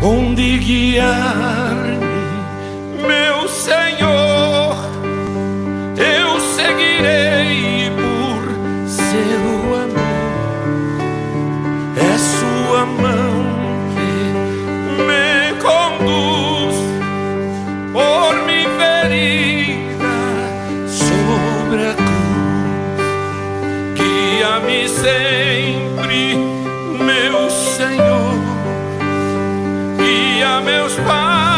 onde guiar-me, meu Senhor. Eu seguirei por seu amor. É sua mão que me conduz por minha ferida sobre a cruz. Guia-me sempre, meu Senhor. Guia meus passos